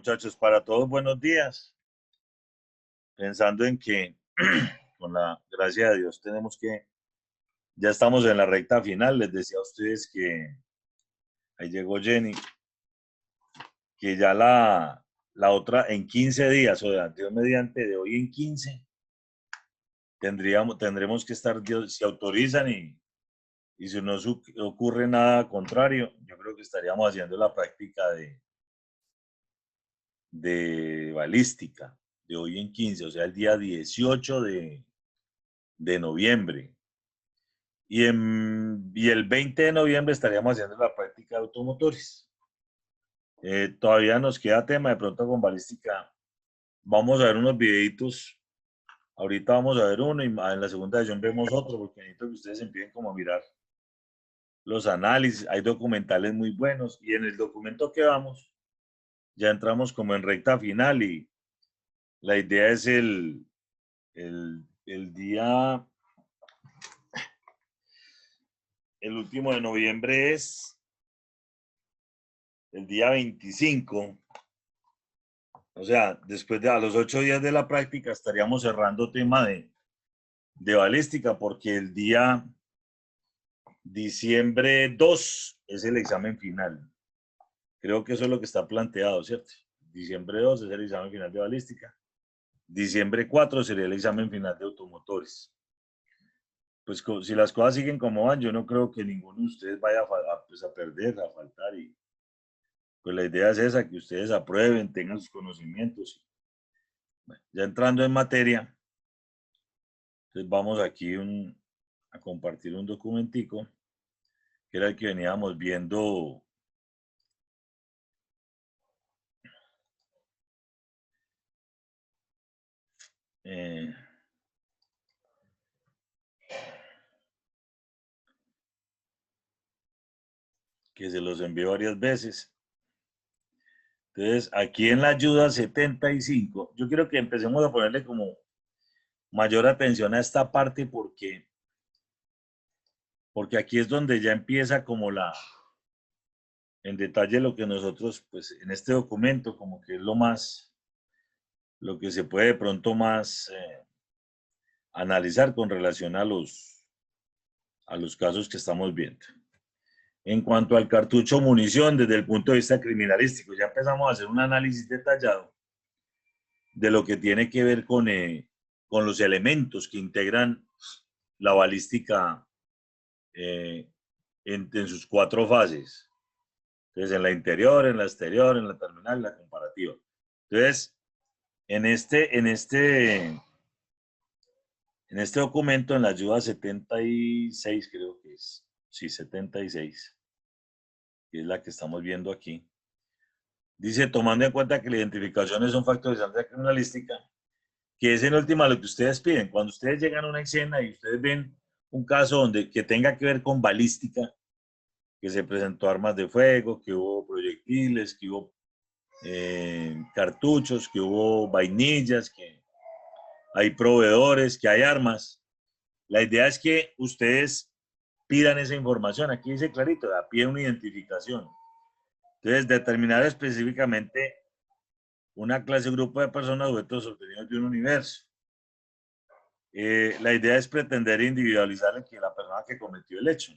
muchachos, para todos buenos días. Pensando en que con la gracia de Dios ya estamos en la recta final. Les decía a ustedes que ahí llegó Jenny, que ya la otra en 15 días, o de Dios mediante, de hoy en 15, tendremos que estar, Dios, si autorizan y si no ocurre nada contrario, yo creo que estaríamos haciendo la práctica de balística de hoy en 15, o sea, el día 18 de noviembre. Y el 20 de noviembre estaríamos haciendo la práctica de automotores. Todavía nos queda tema, de pronto con balística. Vamos a ver unos videitos. Ahorita vamos a ver uno y en la segunda sesión vemos otro, porque necesito que ustedes empiecen como a mirar los análisis. Hay documentales muy buenos y en el documento que vamos, ya entramos como en recta final y la idea es el día, el último de noviembre es el día 25. O sea, después de a los 8 días de la práctica estaríamos cerrando tema de balística porque el día diciembre 2 es el examen final. Creo que eso es lo que está planteado, ¿cierto? Diciembre 2 es el examen final de balística. Diciembre 4 sería el examen final de automotores. Pues si las cosas siguen como van, yo no creo que ninguno de ustedes vaya a perder, a faltar. Y pues la idea es esa, que ustedes aprueben, tengan sus conocimientos. Bueno, ya entrando en materia, entonces vamos aquí a compartir un documentico, que era el que veníamos viendo que se los envié varias veces. Entonces, aquí en la ayuda 75, yo quiero que empecemos a ponerle como mayor atención a esta parte porque aquí es donde ya empieza como en detalle lo que nosotros, pues en este documento, como que es lo que se puede de pronto más analizar con relación a los casos que estamos viendo. En cuanto al cartucho munición, desde el punto de vista criminalístico, ya empezamos a hacer un análisis detallado de lo que tiene que ver con los elementos que integran la balística en sus 4 fases. Entonces, en la interior, en la exterior, en la terminal, en la comparativa. Entonces, en este documento, en la ayuda 76, creo que es, sí, 76, que es la que estamos viendo aquí, dice, tomando en cuenta que la identificación es un factor de criminalística, que es en última lo que ustedes piden. Cuando ustedes llegan a una escena y ustedes ven un caso que tenga que ver con balística, que se presentó armas de fuego, que hubo proyectiles, que hubo cartuchos, que hubo vainillas, que hay proveedores, que hay armas. La idea es que ustedes pidan esa información. Aquí dice clarito, piden una identificación. Entonces, determinar específicamente una clase o grupo de personas objetos obtenidos de un universo. La idea es pretender individualizar en que la persona que cometió el hecho.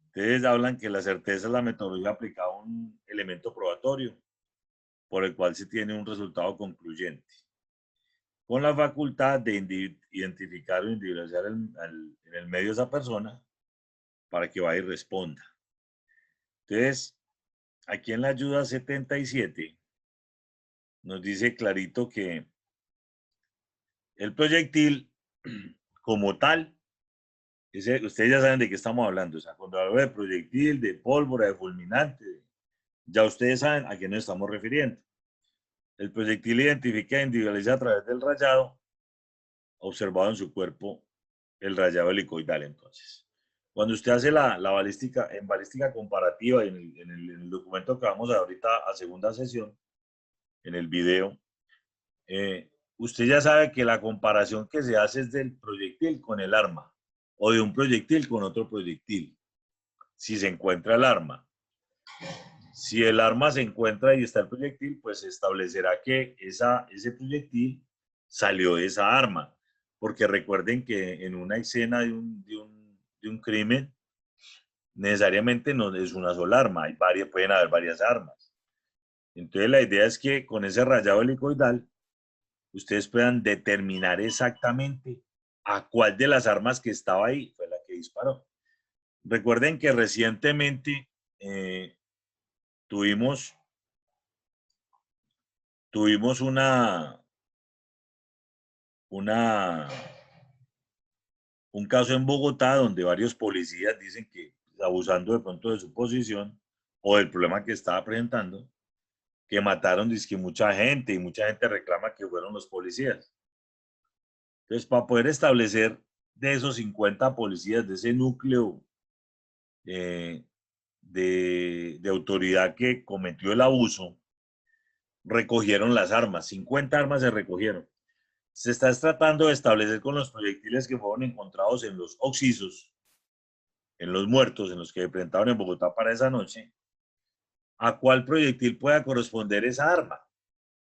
Ustedes hablan que la certeza es la metodología aplicada a un elemento probatorio por el cual se tiene un resultado concluyente, con la facultad de identificar o individualizar en el medio de esa persona para que vaya y responda. Entonces, aquí en la ayuda 77 nos dice clarito que el proyectil como tal, ustedes ya saben de qué estamos hablando, o sea, cuando hablo de proyectil, de pólvora, de fulminante, ya ustedes saben a qué nos estamos refiriendo. El proyectil identifica e individualiza a través del rayado observado en su cuerpo, el rayado helicoidal. Entonces, cuando usted hace la balística, en balística comparativa, en el documento que vamos a ver ahorita a segunda sesión, en el video, usted ya sabe que la comparación que se hace es del proyectil con el arma o de un proyectil con otro proyectil, si se encuentra el arma. Si el arma se encuentra y está el proyectil, pues se establecerá que ese proyectil salió de esa arma. Porque recuerden que en una escena de un crimen, necesariamente no es una sola arma, pueden haber varias armas. Entonces la idea es que con ese rayado helicoidal, ustedes puedan determinar exactamente a cuál de las armas que estaba ahí fue la que disparó. Recuerden que recientemente tuvimos un caso en Bogotá donde varios policías dicen que, abusando de pronto de su posición o del problema que estaba presentando, que mataron dizque mucha gente y mucha gente reclama que fueron los policías. Entonces, para poder establecer de esos 50 policías, de ese núcleo de autoridad que cometió el abuso, recogieron las armas, 50 armas se recogieron. Se está tratando de establecer con los proyectiles que fueron encontrados en los occisos, en los muertos, en los que presentaron en Bogotá para esa noche, a cuál proyectil pueda corresponder esa arma.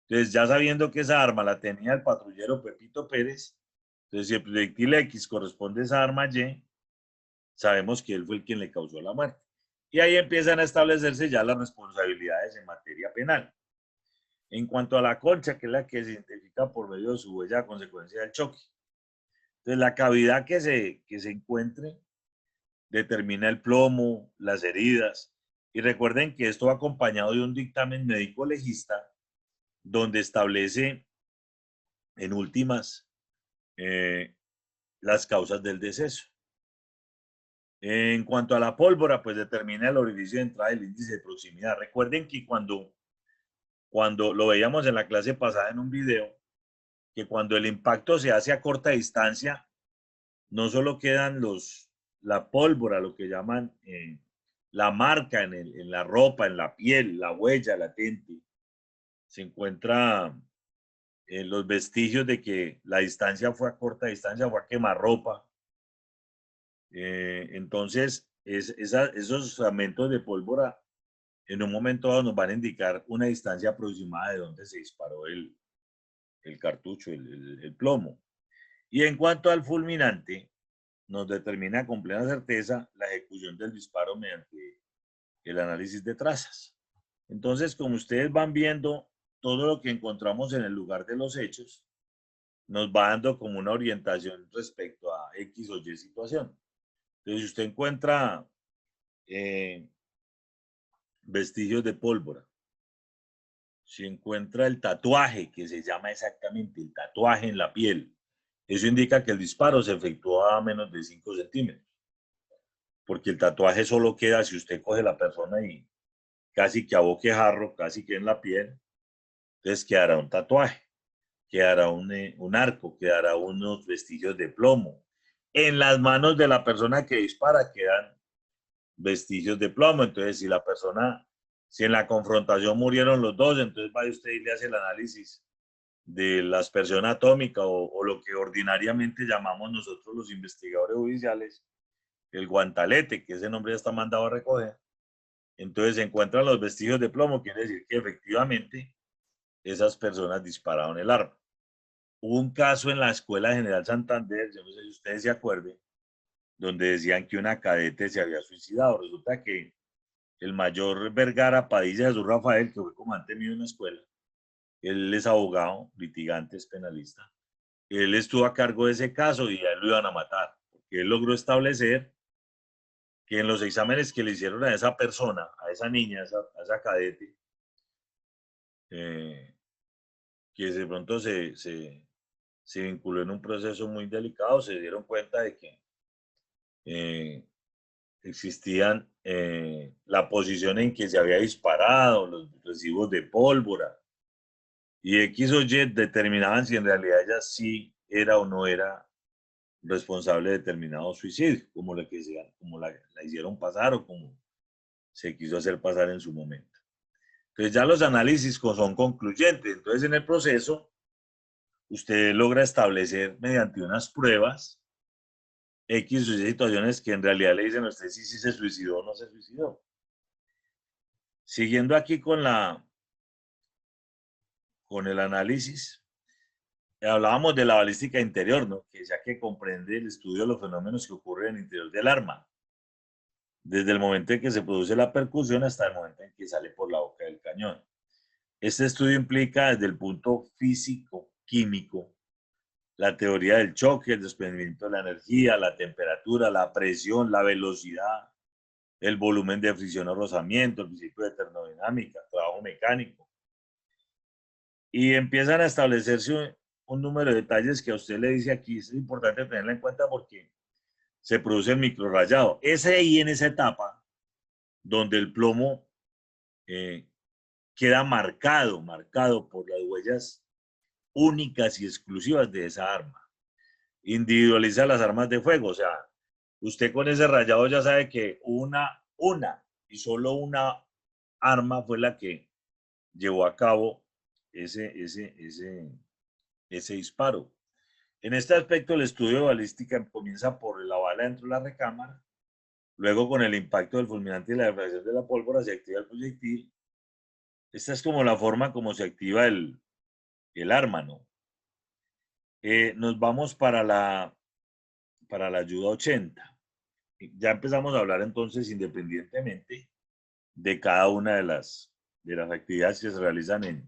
Entonces, ya sabiendo que esa arma la tenía el patrullero Pepito Pérez, entonces si el proyectil X corresponde a esa arma Y, sabemos que él fue el quien le causó la muerte. Y ahí empiezan a establecerse ya las responsabilidades en materia penal. En cuanto a la concha, que es la que se identifica por medio de su huella a consecuencia del choque. Entonces, la cavidad que se encuentre determina el plomo, las heridas. Y recuerden que esto va acompañado de un dictamen médico legista donde establece, en últimas, las causas del deceso. En cuanto a la pólvora, pues determina el orificio de entrada y el índice de proximidad. Recuerden que cuando lo veíamos en la clase pasada en un video, que cuando el impacto se hace a corta distancia, no solo quedan la pólvora, lo que llaman la marca en la ropa, en la piel, la huella latente, se encuentra los vestigios de que la distancia fue a corta distancia, fue a quemarropa. Entonces, esos fragmentos de pólvora en un momento dado nos van a indicar una distancia aproximada de donde se disparó el cartucho, el plomo. Y en cuanto al fulminante, nos determina con plena certeza la ejecución del disparo mediante el análisis de trazas. Entonces, como ustedes van viendo, todo lo que encontramos en el lugar de los hechos nos va dando como una orientación respecto a X o Y situación. Entonces, si usted encuentra vestigios de pólvora, si encuentra el tatuaje, que se llama exactamente el tatuaje en la piel, eso indica que el disparo se efectuó a menos de 5 centímetros. Porque el tatuaje solo queda si usted coge la persona y casi que a boquejarro, casi que en la piel, entonces quedará un tatuaje, quedará un arco, quedará unos vestigios de plomo. En las manos de la persona que dispara quedan vestigios de plomo. Entonces, si en la confrontación murieron los dos, entonces vaya usted y le hace el análisis de la aspersión atómica o lo que ordinariamente llamamos nosotros los investigadores judiciales, el guantalete, que ese nombre ya está mandado a recoger. Entonces se encuentran los vestigios de plomo, quiere decir que efectivamente esas personas dispararon el arma. Hubo un caso en la Escuela General Santander, yo no sé si ustedes se acuerden, donde decían que una cadete se había suicidado. Resulta que el mayor Vergara Padilla Jesús Rafael, que fue comandante mío en la escuela, él es abogado, litigante, es penalista. Él estuvo a cargo de ese caso y a él lo iban a matar, porque él logró establecer que en los exámenes que le hicieron a esa persona, a esa niña, a esa cadete, que de pronto se vinculó en un proceso muy delicado, se dieron cuenta de que existían la posición en que se había disparado, los recibos de pólvora, y X o Y determinaban si en realidad ella sí era o no era responsable de determinado suicidio, como la hicieron pasar o como se quiso hacer pasar en su momento. Entonces ya los análisis son concluyentes. Entonces en el proceso usted logra establecer mediante unas pruebas X o Y situaciones que en realidad le dicen a usted si se suicidó o no se suicidó. Siguiendo aquí con el análisis, hablábamos de la balística interior, ¿no? Que ya que comprende el estudio de los fenómenos que ocurren en el interior del arma, desde el momento en que se produce la percusión hasta el momento en que sale por la boca del cañón. Este estudio implica desde el punto físico-químico la teoría del choque, el desprendimiento de la energía, la temperatura, la presión, la velocidad, el volumen de fricción o rozamiento, el principio de termodinámica, trabajo mecánico. Y empiezan a establecerse un número de detalles que a usted le dice aquí, es importante tenerla en cuenta porque se produce el microrrayado. Es ahí en esa etapa donde el plomo queda marcado por las huellas únicas y exclusivas de esa arma. Individualiza las armas de fuego, o sea, usted con ese rayado ya sabe que una y solo una arma fue la que llevó a cabo ese disparo. En este aspecto, el estudio de balística comienza por la bala dentro de la recámara, luego con el impacto del fulminante y la defracción de la pólvora se activa el proyectil. Esta es como la forma como se activa el arma, ¿no? Nos vamos para la ayuda 80. Ya empezamos a hablar entonces independientemente de cada una de las actividades que se realizan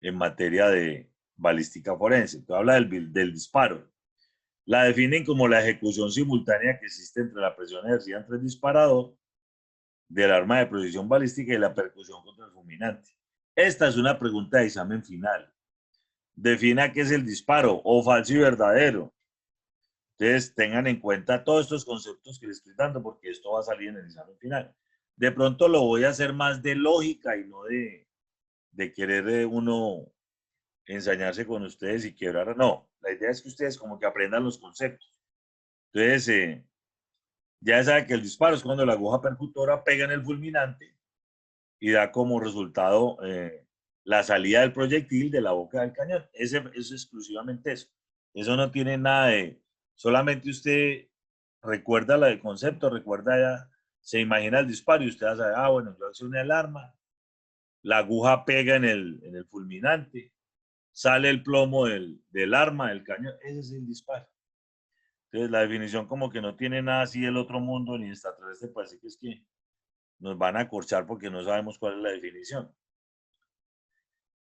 en materia de balística forense. Entonces habla del disparo. La definen como la ejecución simultánea que existe entre la presión ejercida entre el disparador del arma de precisión balística y la percusión contra el fulminante. Esta es una pregunta de examen final. Defina qué es el disparo, o falso y verdadero. Entonces, tengan en cuenta todos estos conceptos que les estoy dando, porque esto va a salir en el examen final. De pronto lo voy a hacer más de lógica y no de querer uno ensañarse con ustedes y quebrar. No, la idea es que ustedes como que aprendan los conceptos. Entonces, ya saben que el disparo es cuando la aguja percutora pega en el fulminante y da como resultado la salida del proyectil de la boca del cañón. Eso es exclusivamente eso. Eso no tiene nada de... Solamente usted recuerda el concepto, recuerda ya, se imagina el disparo y usted va a saber, bueno, yo accioné el arma, la aguja pega en el fulminante, sale el plomo del arma, del cañón, ese es el disparo. Entonces la definición como que no tiene nada así del otro mundo ni extraterrestre, parece que es que nos van a acorchar porque no sabemos cuál es la definición.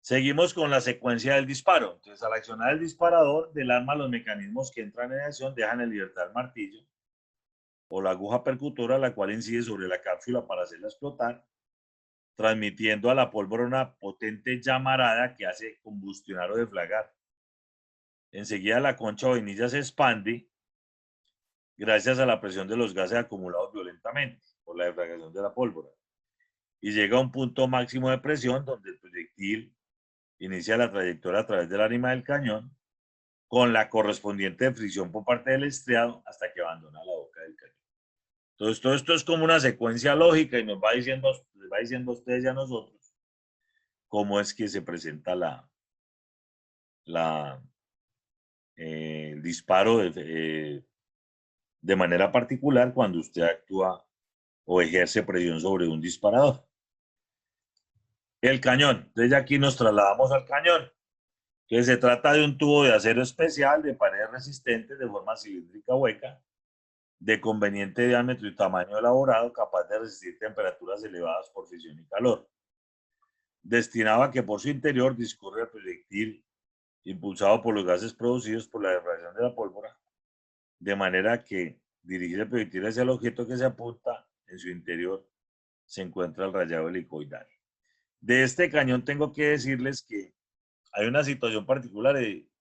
Seguimos con la secuencia del disparo. Entonces, al accionar el disparador del arma, los mecanismos que entran en acción dejan en libertad el martillo o la aguja percutora, la cual incide sobre la cápsula para hacerla explotar, transmitiendo a la pólvora una potente llamarada que hace combustionar o deflagrar. Enseguida la concha o vainilla se expande gracias a la presión de los gases acumulados violentamente por la deflagración de la pólvora y llega a un punto máximo de presión donde el proyectil inicia la trayectoria a través del ánima del cañón con la correspondiente fricción por parte del estriado hasta que abandona la boca del cañón. Entonces, todo esto es como una secuencia lógica y les va diciendo a ustedes y a nosotros cómo es que se presenta el disparo de manera particular cuando usted actúa o ejerce presión sobre un disparador. El cañón. Entonces, aquí nos trasladamos al cañón, que se trata de un tubo de acero especial de paredes resistentes de forma cilíndrica hueca, de conveniente diámetro y tamaño elaborado, capaz de resistir temperaturas elevadas por fricción y calor. Destinado a que por su interior discurra el proyectil impulsado por los gases producidos por la defracción de la pólvora, de manera que dirigir el proyectil hacia el objeto que se apunta, en su interior se encuentra el rayado helicoidal. De este cañón tengo que decirles que hay una situación particular y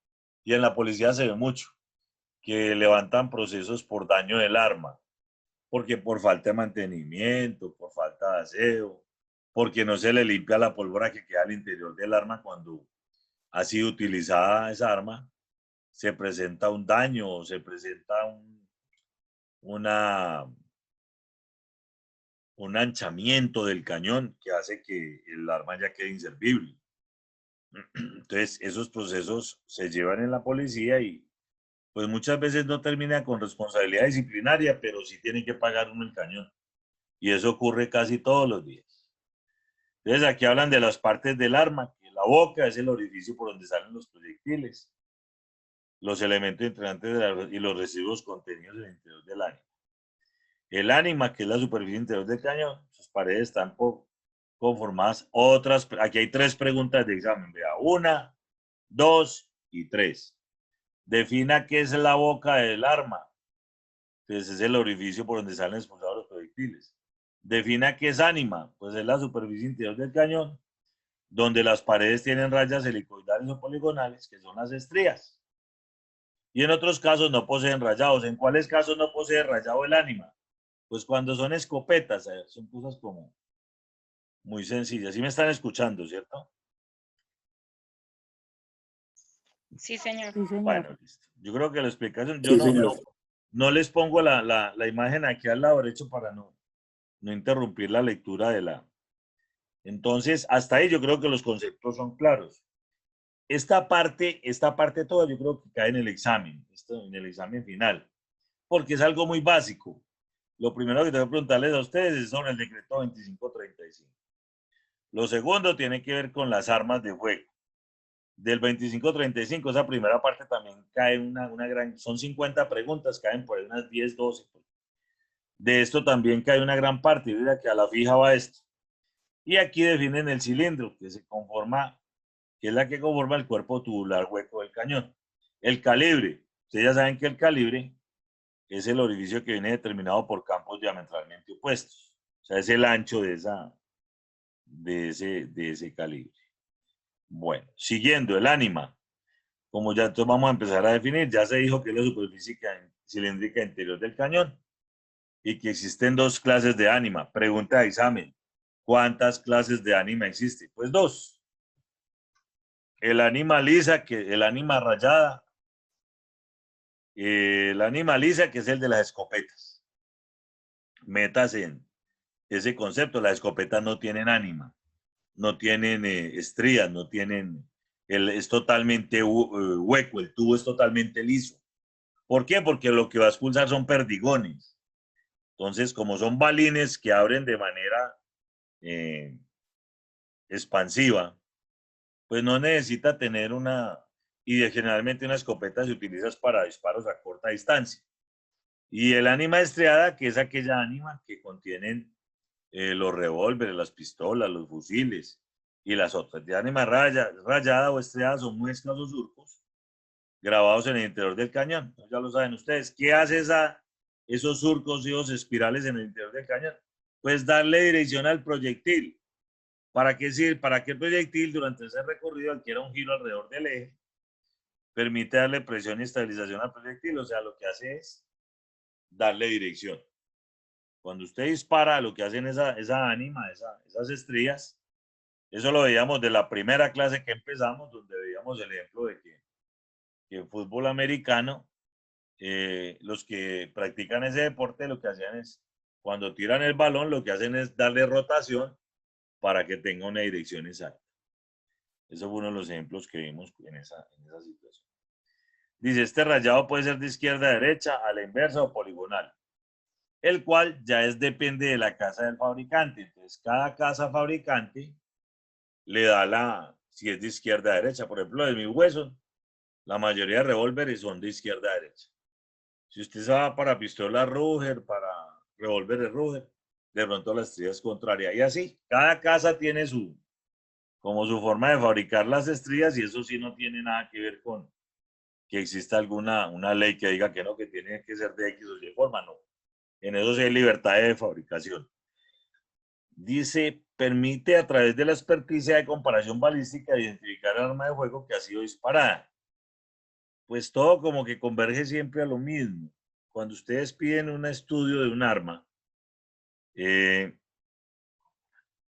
en la policía se ve mucho, que levantan procesos por daño del arma, porque por falta de mantenimiento, por falta de aseo, porque no se le limpia la pólvora que queda al interior del arma cuando ha sido utilizada esa arma, se presenta un daño o se presenta un anchamiento del cañón que hace que el arma ya quede inservible. Entonces, esos procesos se llevan en la policía y pues muchas veces no termina con responsabilidad disciplinaria, pero sí tienen que pagar uno el cañón. Y eso ocurre casi todos los días. Entonces aquí hablan de las partes del arma, que la boca es el orificio por donde salen los proyectiles, los elementos integrantes y los residuos contenidos en el interior del ánima. El ánima, que es la superficie interior del cañón, sus paredes están conformadas otras. Aquí hay 3 preguntas de examen, vea, 1, 2 y 3. Defina qué es la boca del arma. Entonces es el orificio por donde salen expulsados los proyectiles. Defina qué es ánima, pues es la superficie interior del cañón, donde las paredes tienen rayas helicoidales o poligonales, que son las estrías. Y en otros casos no poseen rayados. ¿En cuáles casos no posee rayado el ánima? Pues cuando son escopetas, son cosas como muy sencillas. ¿Sí me están escuchando, cierto? Sí, señor. Sí, señor. Bueno, listo. Yo creo que la explicación, yo no les pongo la imagen aquí al lado derecho para no interrumpir la lectura de la... Entonces, hasta ahí yo creo que los conceptos son claros. Esta parte toda yo creo que cae en el examen final, porque es algo muy básico. Lo primero que tengo que preguntarles a ustedes es sobre el decreto 2535. Lo segundo tiene que ver con las armas de fuego. Del 2535, esa primera parte también cae una gran, son 50 preguntas, caen por ahí unas 10, 12. De esto también cae una gran parte, mira que a la fija va esto. Y aquí definen el cilindro, que se conforma, que es la que conforma el cuerpo tubular hueco del cañón. El calibre, ustedes ya saben que el calibre es el orificio que viene determinado por campos diametralmente opuestos. O sea, es el ancho de ese calibre. Bueno, siguiendo, el ánima. Como ya entonces vamos a empezar a definir, ya se dijo que es la superficie cilíndrica interior del cañón y que existen 2 clases de ánima. Pregunta de examen, ¿cuántas clases de ánima existen? Pues 2. El ánima lisa, el ánima rayada, el ánima lisa, que es el de las escopetas. Metas en ese concepto, las escopetas no tienen ánima, no tienen estrías, no tienen, es totalmente hueco, el tubo es totalmente liso. ¿Por qué? Porque lo que va a expulsar son perdigones. Entonces, como son balines que abren de manera expansiva, pues no necesita tener y generalmente una escopeta se utiliza para disparos a corta distancia. Y el ánima estriada, que es aquella ánima que contienen los revólveres, las pistolas, los fusiles y las otras. De ánima rayada o estriada son muescas o surcos grabados en el interior del cañón. Ya lo saben ustedes. ¿Qué hace esos surcos y esos espirales en el interior del cañón? Pues darle dirección al proyectil. ¿Para qué sirve? Para que el proyectil durante ese recorrido adquiera un giro alrededor del eje, permite darle presión y estabilización al proyectil. O sea, lo que hace es darle dirección. Cuando usted dispara, lo que hacen esa ánima, esas estrías, eso lo veíamos de la primera clase que empezamos, donde veíamos el ejemplo de que en fútbol americano, los que practican ese deporte lo que hacían es, cuando tiran el balón, lo que hacen es darle rotación para que tenga una dirección exacta. Eso fue uno de los ejemplos que vimos en esa situación. Dice, este rayado puede ser de izquierda a derecha, a la inversa o poligonal, el cual ya depende de la casa del fabricante. Entonces, cada casa fabricante le da si es de izquierda a derecha. Por ejemplo, de mi hueso, la mayoría de revólveres son de izquierda a derecha. Si usted se va para pistola Ruger, para revólveres Ruger, de pronto la estrella es contraria. Y así, cada casa tiene como su forma de fabricar las estrías, y eso sí no tiene nada que ver con que exista una ley que diga que no, que tiene que ser de X o Y forma, no. En eso sí hay libertad de fabricación. Dice, permite a través de la experticia de comparación balística identificar el arma de fuego que ha sido disparada. Pues todo como que converge siempre a lo mismo. Cuando ustedes piden un estudio de un arma,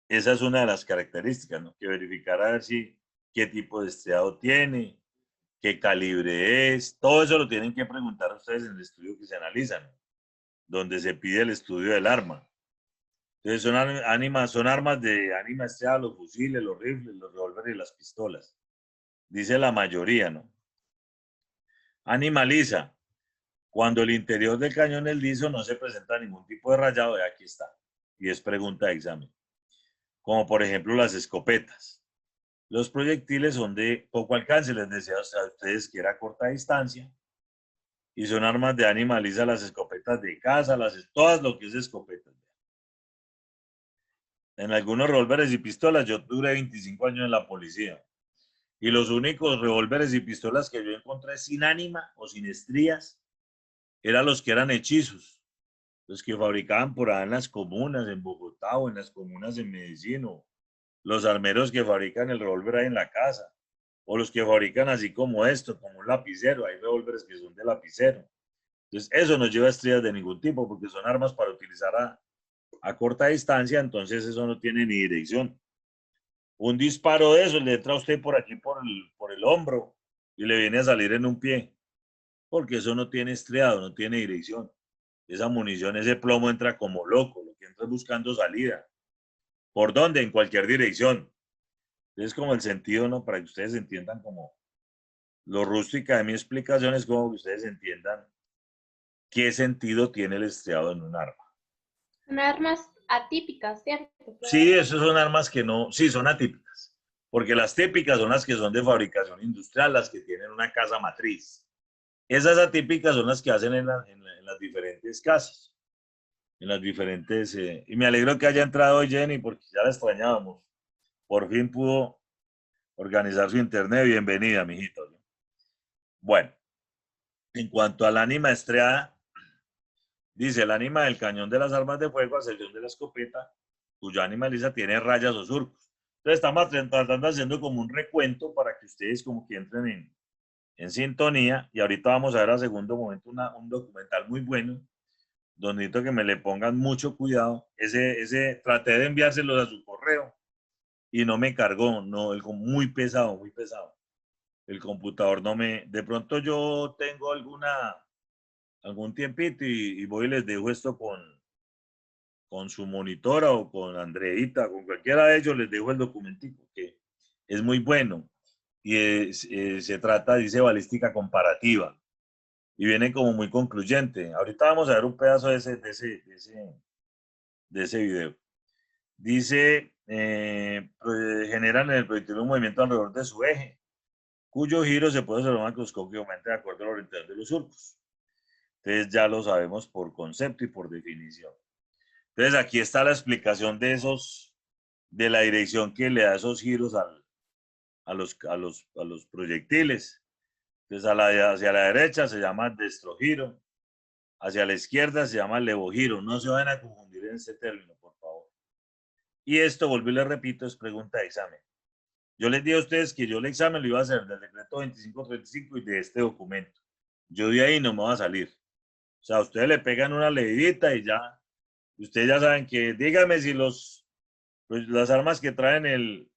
esa es una de las características, ¿no? Que verificar a ver qué tipo de estriado tiene, qué calibre es, todo eso lo tienen que preguntar a ustedes en el estudio que se analizan, donde se pide el estudio del arma. Entonces son armas de ánima estriada, los fusiles, los rifles, los revólveres y las pistolas. Dice la mayoría, ¿no? Ánima lisa. Cuando el interior del cañón es liso, no se presenta ningún tipo de rayado, y aquí está. Y es pregunta de examen. como por ejemplo las escopetas. Los proyectiles son de poco alcance, les decía a ustedes que era a corta distancia, y son armas de animaliza, las escopetas de caza, todas lo que es escopetas. En algunos revólveres y pistolas, yo duré 25 años en la policía, y los únicos revólveres y pistolas que yo encontré sin ánima o sin estrías eran los que eran hechizos, los que fabricaban por ahí en las comunas, en Bogotá o en las comunas en Medellín, o los armeros que fabrican el revólver ahí en la casa, o los que fabrican así como esto, como un lapicero, hay revólveres que son de lapicero. Entonces, eso no lleva estrías de ningún tipo, porque son armas para utilizar a corta distancia, entonces eso no tiene ni dirección. Un disparo de eso le entra a usted por aquí, por el hombro, y le viene a salir en un pie, porque eso no tiene estriado, no tiene dirección. Esa munición, ese plomo entra como loco, lo que entra buscando salida. ¿Por dónde? En cualquier dirección. Es como el sentido, ¿no? Para que ustedes entiendan como lo rústica de mi explicación, es como que ustedes entiendan qué sentido tiene el estriado en un arma. Son armas atípicas, ¿cierto? Sí, esas son armas que no, sí, son atípicas, porque las típicas son las que son de fabricación industrial, las que tienen una casa matriz. Esas atípicas son las que hacen en las diferentes casas, en las diferentes, y me alegro que haya entrado hoy Jenny, porque ya la extrañábamos. Por fin pudo organizar su internet. Bienvenida, mijito. Bueno, en cuanto al ánima estriada, dice el ánima del cañón de las armas de fuego, a excepción de la escopeta, cuya ánima lisa tiene rayas o surcos. Entonces estamos tratando haciendo como un recuento para que ustedes como que entren en sintonía, y ahorita vamos a ver a segundo momento un documental muy bueno, donde necesito que me le pongan mucho cuidado. Traté de enviárselos a su correo y no me cargó, no, muy pesado, muy pesado. El computador no me, de pronto yo tengo algún tiempito y voy y les dejo esto con su monitora o con Andreita, con cualquiera de ellos les dejo el documentico, que es muy bueno. Y se trata, dice, balística comparativa. Y viene como muy concluyente. Ahorita vamos a ver un pedazo de ese video. Dice, generan en el proyectil un movimiento alrededor de su eje, cuyo giro se puede observar macroscópicamente de acuerdo a la orientación de los surcos. Entonces ya lo sabemos por concepto y por definición. Entonces aquí está la explicación de la dirección que le da esos giros a los proyectiles. Entonces hacia la derecha se llama destrogiro, hacia la izquierda se llama levogiro. No se vayan a confundir en este término, por favor. Y esto, vuelvo y les repito, es pregunta de examen. Yo les dije a ustedes que yo el examen lo iba a hacer del decreto 2535 y de este documento. Yo de ahí no me voy a salir. O sea, ustedes le pegan una leidita y ya. Ustedes ya saben que, díganme si pues, las armas que traen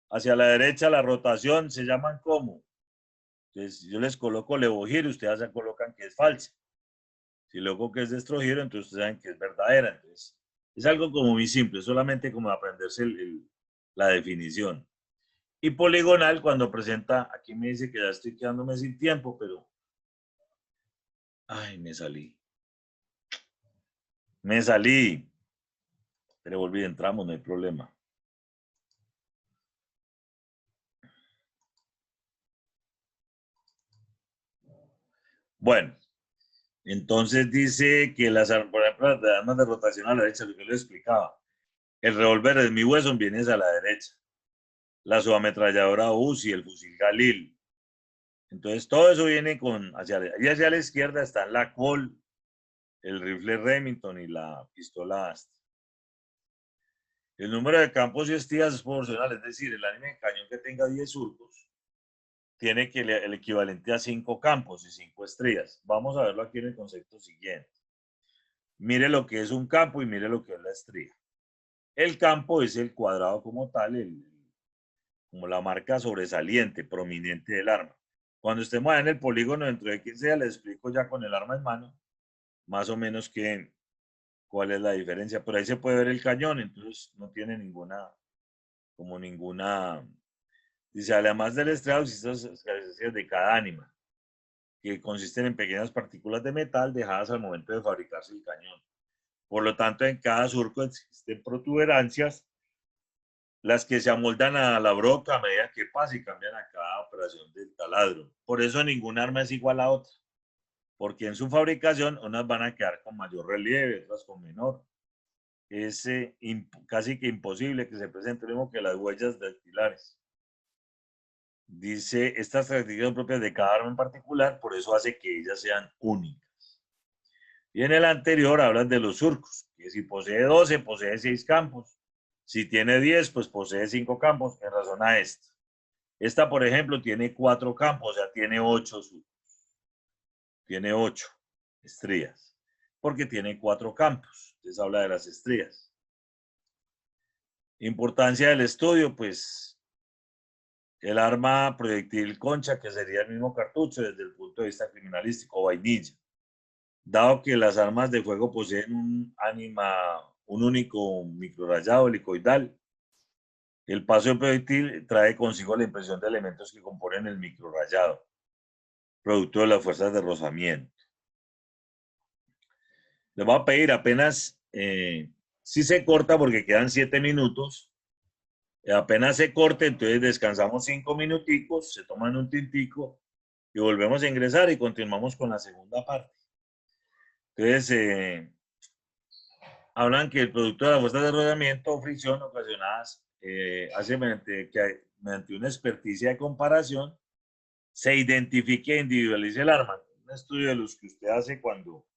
hacia la derecha, la rotación, se llaman como. Entonces, yo les coloco levogiro, ustedes ya colocan que es falsa. Si luego que es destrogiro, entonces ustedes saben que es verdadera. Entonces, es algo como muy simple, solamente como aprenderse la definición. Y poligonal, cuando presenta, aquí me dice que ya estoy quedándome sin tiempo, pero, ay, me salí. Pero volví, entramos, no hay problema. Bueno, entonces dice que por ejemplo, las armas de rotación a la derecha, lo que yo le explicaba. El revólver de mi Wesson viene hacia la derecha. La subametralladora Uzi, el fusil Galil. Entonces todo eso viene y hacia la izquierda están la Colt, el rifle Remington y la pistola Ast. El número de campos y estrías es proporcional, es decir, el ánima de cañón que tenga 10 surcos tiene que el equivalente a 5 campos y 5 estrías. Vamos a verlo aquí en el concepto siguiente. Mire lo que es un campo y mire lo que es la estría. El campo es el cuadrado como tal, como la marca sobresaliente, prominente del arma. Cuando estemos en el polígono dentro de 15 días, les explico ya con el arma en mano, más o menos cuál es la diferencia. Pero ahí se puede ver el cañón, entonces no tiene ninguna, dice, además del estriado, existen las características de cada ánima, que consisten en pequeñas partículas de metal dejadas al momento de fabricarse el cañón. Por lo tanto, en cada surco existen protuberancias las que se amoldan a la broca a medida que pasa y cambian a cada operación del taladro. Por eso ningún arma es igual a otra, porque en su fabricación unas van a quedar con mayor relieve, otras con menor. Es casi que imposible que se presente lo mismo que las huellas dactilares. Dice, estas características son propias de cada arma en particular, por eso hace que ellas sean únicas. Y en el anterior hablan de los surcos, que si posee 12, posee 6 campos. Si tiene 10, pues posee 5 campos en razón a esta. Esta, por ejemplo, tiene 4 campos, o sea, tiene 8 surcos. Tiene 8 estrías, porque tiene 4 campos. Entonces habla de las estrías. Importancia del estudio, pues el arma proyectil concha, que sería el mismo cartucho desde el punto de vista criminalístico, o vainilla. Dado que las armas de fuego poseen un único microrayado helicoidal, el paso del proyectil trae consigo la impresión de elementos que componen el microrayado, producto de las fuerzas de rozamiento. Les voy a pedir apenas, si se corta porque quedan 7 minutos, apenas se corte, entonces descansamos 5 minuticos, se toman un tintico y volvemos a ingresar y continuamos con la segunda parte. Entonces, hablan que el producto de las fuerzas de rodamiento o fricción ocasionadas hace mediante una experticia de comparación, se identifique e individualice el arma. Un estudio de los que usted hace cuando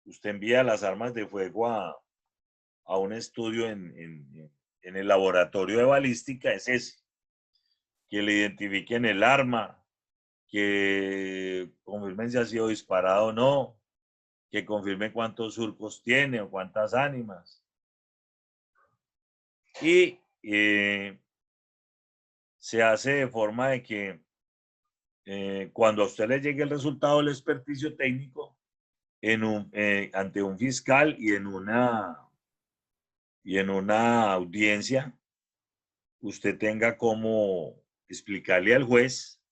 usted envía las armas de fuego a un estudio en el laboratorio de balística es ese, que le identifiquen el arma, que confirmen si ha sido disparado o no, que confirme cuántos surcos tiene o cuántas ánimas. Y se hace de forma de que cuando a usted le llegue el resultado del experticio técnico ante un fiscal y en una audiencia, usted tenga como explicarle al juez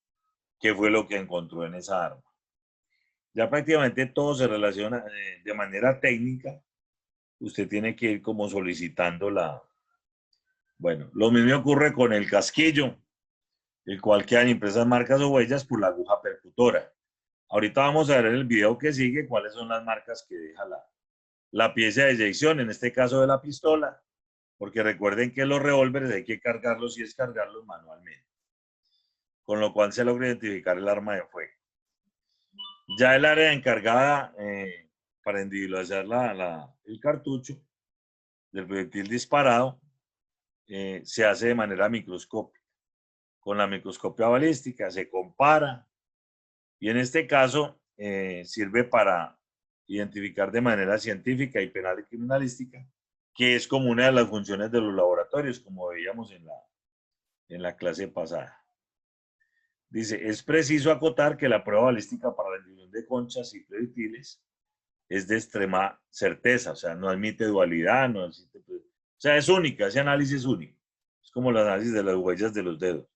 qué fue lo que encontró en esa arma. Ya prácticamente todo se relaciona de manera técnica. Usted tiene que ir como solicitando Bueno, lo mismo ocurre con el casquillo, el cual quedan impresas marcas o huellas por la aguja percutora. Ahorita vamos a ver en el video que sigue cuáles son las marcas que deja la pieza de eyección, en este caso de la pistola, porque recuerden que los revólveres hay que cargarlos y descargarlos manualmente, con lo cual se logra identificar el arma de fuego. Ya el área encargada para individualizar el cartucho del proyectil disparado se hace de manera microscópica. Con la microscopia balística se compara y en este caso sirve para identificar de manera científica y penal y criminalística, que es como una de las funciones de los laboratorios, como veíamos en la clase pasada. Dice, es preciso acotar que la prueba balística para la división de conchas y proyectiles es de extrema certeza, o sea, no admite dualidad, no existe, o sea, es única, ese análisis es único. Es como el análisis de las huellas de los dedos.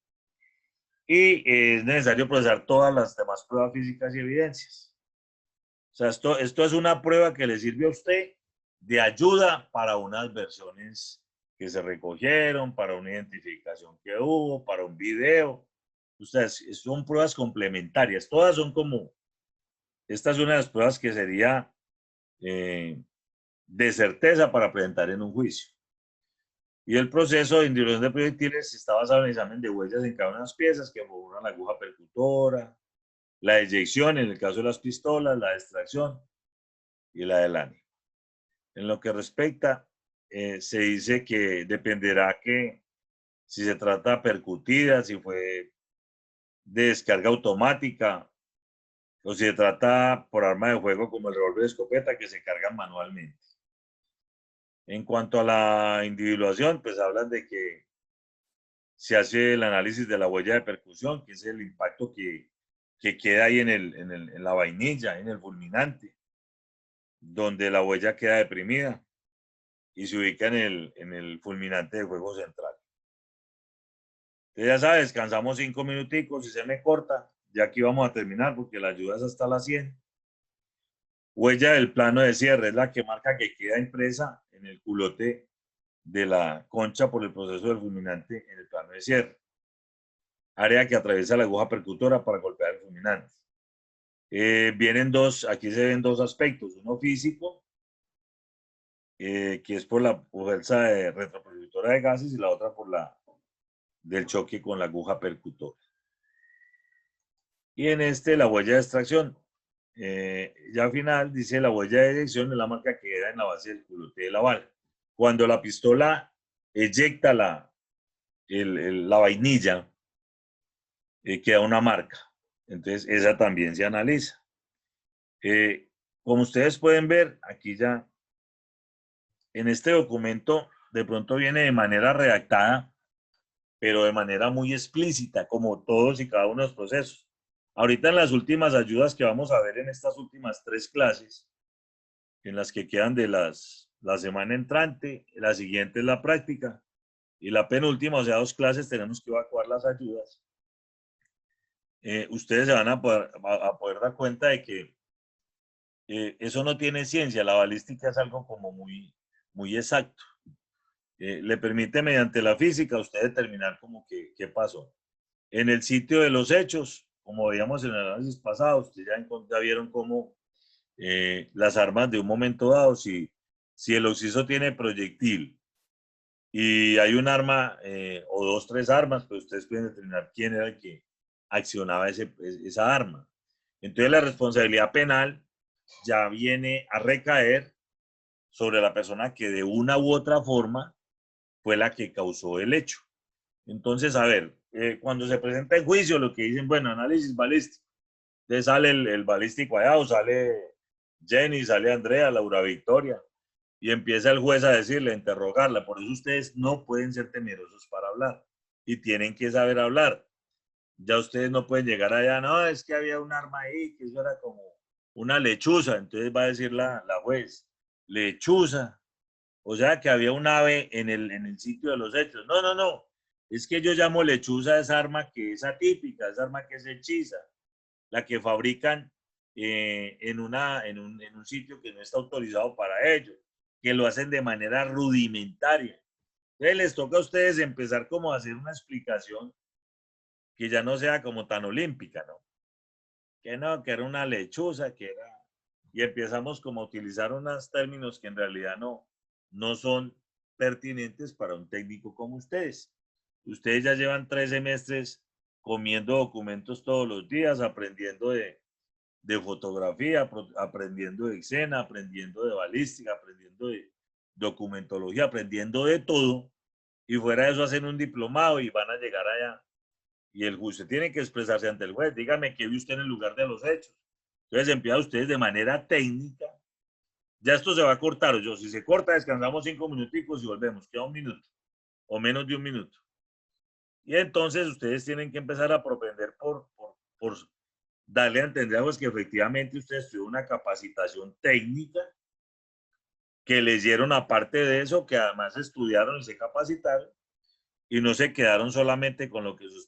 Y es necesario procesar todas las demás pruebas físicas y evidencias. O sea, esto es una prueba que le sirve a usted de ayuda para unas versiones que se recogieron, para una identificación que hubo, para un video. Ustedes, son pruebas complementarias, todas son como, esta es una de las pruebas que sería de certeza para presentar en un juicio. Y el proceso de individuación de proyectiles está basado en el examen de huellas en cada una de las piezas que forman la aguja percutora, la eyección en el caso de las pistolas, la extracción y la del ánimo. En lo que respecta, se dice que dependerá que si se trata percutida, si fue de descarga automática o si se trata por arma de fuego como el revólver de escopeta que se cargan manualmente. En cuanto a la individuación, pues hablan de que se hace el análisis de la huella de percusión, que es el impacto que queda ahí en la vainilla, en el fulminante, donde la huella queda deprimida y se ubica en el fulminante de fuego central. Entonces ya sabes, descansamos 5 minuticos, si se me corta, ya aquí vamos a terminar porque la ayuda es hasta las 100. Huella del plano de cierre es la que marca que queda impresa en el culote de la concha por el proceso del fulminante en el plano de cierre. Área que atraviesa la aguja percutora para golpear el fulminante. Vienen dos, aquí se ven dos aspectos, uno físico, que es por la fuerza retroproductora de gases, y la otra por la del choque con la aguja percutora. Y en este la huella de extracción. Ya al final dice la huella de eyección es la marca que queda en la base del culote de la bala. Cuando la pistola eyecta la vainilla, queda una marca. Entonces esa también se analiza. Como ustedes pueden ver, aquí ya en este documento de pronto viene de manera redactada, pero de manera muy explícita, como todos y cada uno de los procesos. Ahorita en las últimas ayudas que vamos a ver en estas últimas 3 clases, en las que quedan de la semana entrante, la siguiente es la práctica, y la penúltima, o sea, 2 clases, tenemos que evacuar las ayudas. Ustedes se van a poder dar cuenta de que eso no tiene ciencia, la balística es algo como muy, muy exacto. Le permite mediante la física a usted determinar como que, qué pasó. En el sitio de los hechos, como veíamos en el análisis pasado, ustedes ya vieron cómo las armas de un momento dado, si el occiso tiene proyectil y hay un arma o 2, 3 armas, pues ustedes pueden determinar quién era el que accionaba esa arma. Entonces la responsabilidad penal ya viene a recaer sobre la persona que de una u otra forma fue la que causó el hecho. Entonces, a ver, cuando se presenta en juicio, lo que dicen, bueno, análisis balístico. Entonces sale el balístico allá, o sale Jenny, sale Andrea, Laura Victoria, y empieza el juez a decirle, a interrogarla. Por eso ustedes no pueden ser temerosos para hablar y tienen que saber hablar. Ya ustedes no pueden llegar allá, no, es que había un arma ahí, que eso era como una lechuza. Entonces va a decir la juez, lechuza. O sea que había un ave en el sitio de los hechos. No, no, no. Es que yo llamo lechuza a esa arma que es atípica, esa arma que es hechiza, la que fabrican en un sitio que no está autorizado para ello, que lo hacen de manera rudimentaria. Entonces les toca a ustedes empezar como a hacer una explicación que ya no sea como tan olímpica, ¿no? Que no, que era una lechuza, que era... Y empezamos como a utilizar unos términos que en realidad no son pertinentes para un técnico como ustedes. Ustedes ya llevan 3 semestres comiendo documentos todos los días, aprendiendo de fotografía, aprendiendo de escena, aprendiendo de balística, aprendiendo de documentología, aprendiendo de todo, y fuera de eso hacen un diplomado y van a llegar allá. Y el juez tiene que expresarse ante el juez, dígame qué vio usted en el lugar de los hechos. Entonces empiezan ustedes de manera técnica. Ya esto se va a cortar, o yo, si se corta, descansamos 5 minuticos y volvemos, queda 1 minuto, o menos de 1 minuto. Y entonces ustedes tienen que empezar a propender por darle a entender pues, que efectivamente ustedes tuvieron una capacitación técnica, que leyeron aparte de eso, que además estudiaron y se capacitaron, y no se quedaron solamente con lo que sus